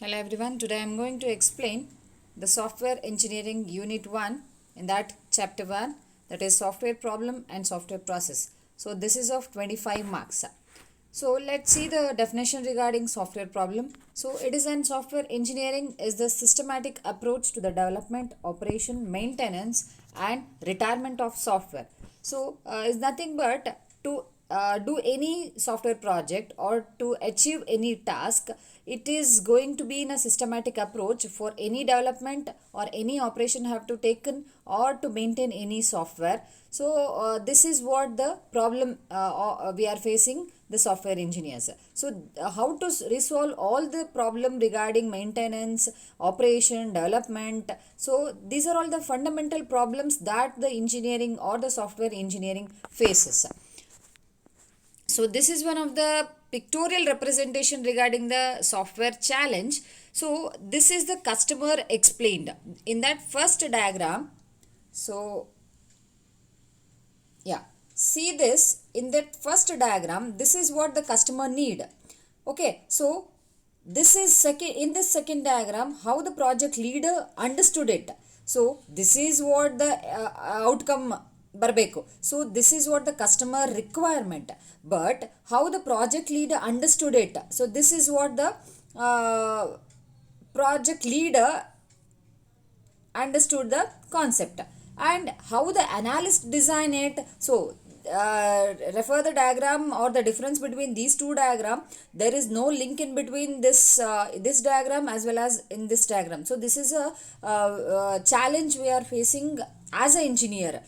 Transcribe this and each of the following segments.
Hello everyone, today I am going to explain the Software Engineering Unit 1 in that chapter 1, that is software problem and software process. So this is of 25 marks. So let's see the definition regarding software problem. So it is an software engineering is the systematic approach to the development, operation, maintenance and retirement of software. So is nothing but to do any software project or to achieve any task. It is going to be in a systematic approach for any development or any operation have to taken or to maintain any software. So this is what the problem we are facing, the software engineers. So how to resolve all the problem regarding maintenance, operation, development. So these are all the fundamental problems that the engineering or the software engineering faces. So this is one of the pictorial representation regarding the software challenge. So this is the customer explained in that first diagram. So yeah, see this in that first diagram, this is what the customer need. Okay, so this is in this second diagram how the project leader understood it. So this is what the outcome ಬರಬೇಕು. So this is what the customer requirement, but how the project leader understood it. So this is what the project leader understood the concept, and how the analyst design it. So refer the diagram or the difference between these two diagram. There is no link in between this diagram as well as in this diagram. So this is a challenge we are facing as an engineer,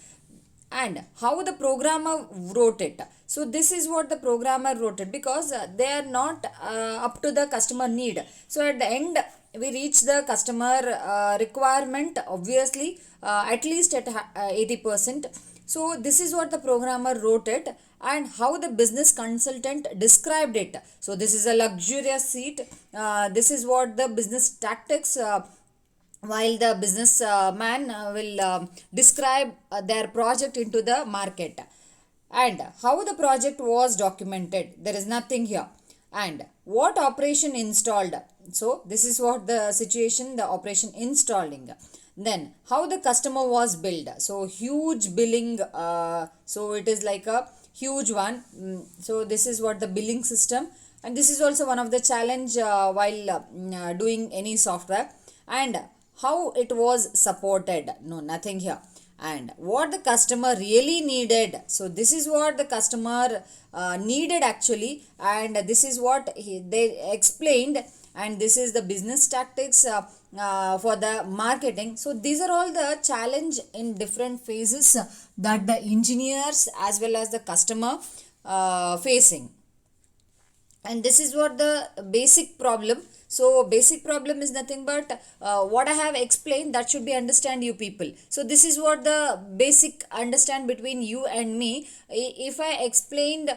and how the programmer wrote it. So this is what the programmer wrote it, because they are not up to the customer need. So at the end we reach the customer requirement, obviously at least at 80%. So this is what the programmer wrote it, and how the business consultant described it. So this is a luxurious seat. This is what the business tactics, while the business man will describe their project into the market, and how the project was documented. There is nothing here. And what operation installed. So this is what the situation, the operation installing. Then how the customer was billed. So huge billing, so it is like a huge one. So this is what the billing system, and this is also one of the challenge while doing any software. And how it was supported. No, nothing here. And what the customer really needed. So this is what the customer needed actually, and this is what they explained, and this is the business tactics for the marketing. So these are all the challenge in different phases that the engineers as well as the customer facing. And this is what the basic problem. So basic problem is nothing but what I have explained, that should be understand you people. So this is what the basic understand between you and me. If I explained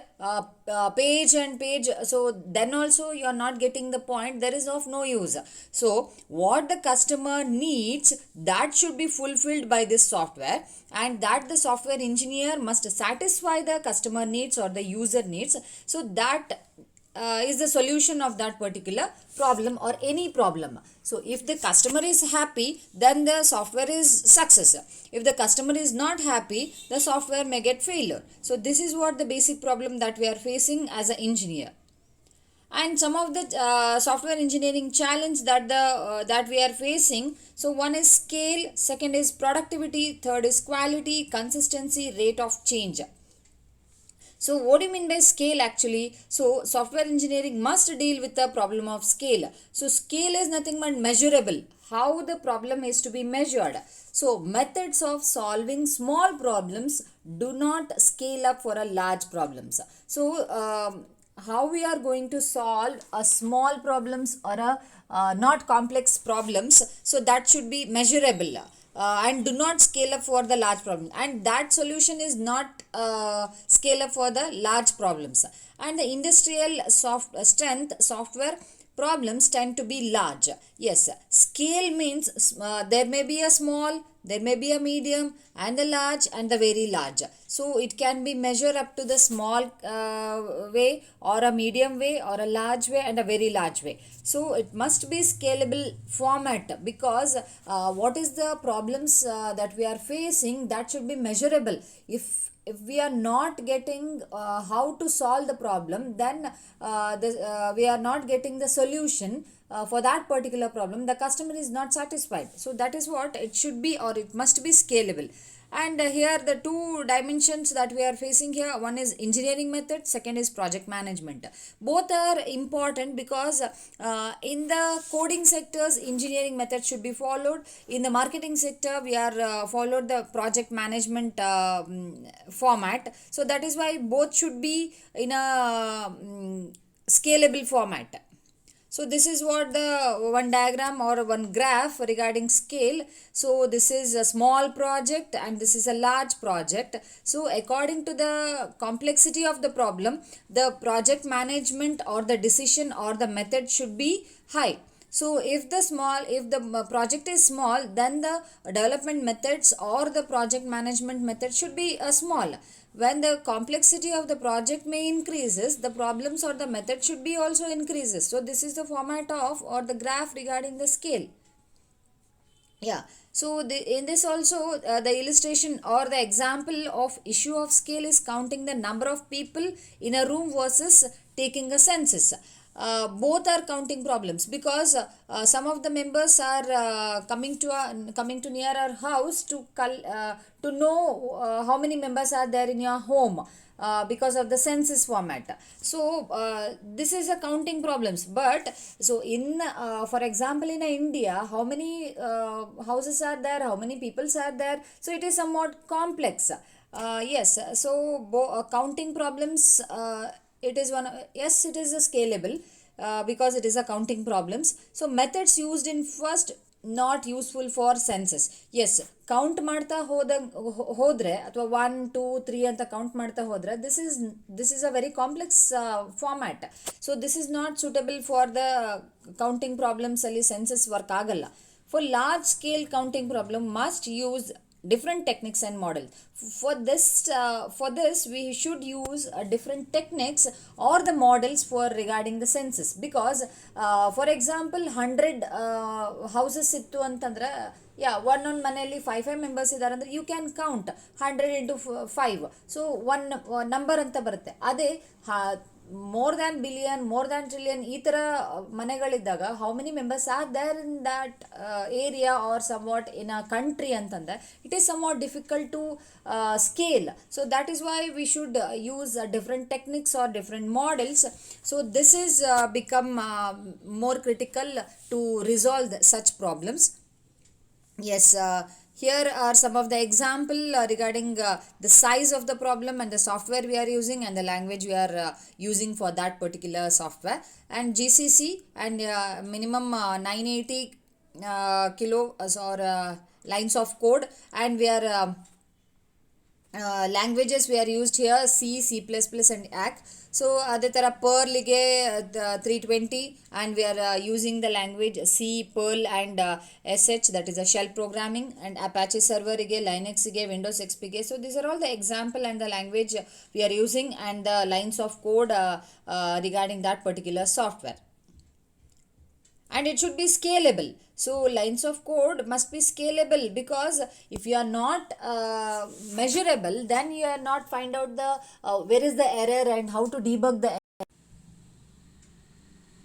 page and page, so then also you are not getting the point, there is of no use. So what the customer needs, that should be fulfilled by this software, and that the software engineer must satisfy the customer needs or the user needs. So that is the solution of that particular problem or any problem. So if the customer is happy, then the software is success. If the customer is not happy, the software may get failure. So this is what the basic problem that we are facing as an engineer. And some of the software engineering challenge that we are facing. So one is scale, second is productivity, third is quality, consistency, rate of change. So what do you mean by scale actually? So software engineering must deal with the problem of scale. So scale is nothing but measurable. How the problem is to be measured. So methods of solving small problems do not scale up for a large problems. So how we are going to solve a small problems or a not complex problems. So that should be measurable. And do not scale up for the large problem, and that solution is not scale up for the large problems. And the industrial strength software problems tend to be large. Yes, scale means there may be a small, there may be a medium, and the large, and the very large. So it can be measured up to the small way, or a medium way, or a large way, and a very large way. So it must be scalable format, because what is the problems that we are facing, that should be measurable. If we are not getting how to solve the problem, then we are not getting the solution for that particular problem, the customer is not satisfied. So that is what it should be, or it must be scalable. And here the two dimensions that we are facing here, one is engineering method, second is project management. Both are important, because in the coding sectors engineering method should be followed. In the marketing sector we are followed the project management format. So that is why both should be in a scalable format. So this is what the one diagram or one graph regarding scale. So this is a small project and this is a large project. So according to the complexity of the problem, the project management or the decision or the method should be high. So if the project is small, then the development methods or the project management method should be small. When the complexity of the project may increases, the problems or the method should be also increases. So this is the format of, or the graph regarding the scale. Yeah. So in this also the illustration or the example of issue of scale is counting the number of people in a room versus taking a census. Both are counting problems, because some of the members are coming to near our house to know how many members are there in your home, because of the census format. So this is a counting problems. But so in for example in India, how many houses are there, how many peoples are there, so it is somewhat complex. Yes, so counting problems, it is one, yes, it is a scalable, because it is a counting problems. So methods used in first not useful for census. Yes, count ಮಾಡ್ತಾ ಹೋದ್ರೆ ಅಥವಾ 1 2 3 ಅಂತ count ಮಾಡ್ತಾ ಹೋದ್ರೆ, this is a very complex format. So this is not suitable for the counting problems ಅಲ್ಲಿ census work ಆಗಲ್ಲ. For large scale counting problem must use different techniques and models. For this we should use different techniques or the models for regarding the census, because for example 100 houses ittu ಅಂತಂದ್ರೆ, ಒಂದೊಂದು ಮನೆಯಲ್ಲಿ 5 members ಇದ್ದಾರೆ ಅಂದರೆ you can count 100 into 5. So one number ಅಂತ ಬರುತ್ತೆ. ಅದೇ more than billion, more than trillion ಈ ಥರ ಮನೆಗಳಿದ್ದಾಗ how many members are there in that area are somewhat in a country ಅಂತಂದರೆ it is somewhat difficult to scale. So that is why we should use different techniques or different models. So this is become more critical to resolve such problems. Yes, here are some of the example regarding the size of the problem and the software we are using and the language we are using for that particular software. And GCC and minimum 980 kilo or lines of code, and we are languages we are used here C, C++ and ACK. So ಅದೇ ಥರ ಪರ್ಲಿಗೆ 320, and we are using the language C, Perl and SH, that is a shell programming, and Apache serverಗೆ, Linuxಗೆ, Windows XPಗೆ. So these are all the example and the language we are using and the lines of code regarding that particular software. And it should be scalable. So lines of code must be scalable, because if you are not measurable, then you are not find out the where is the error and how to debug the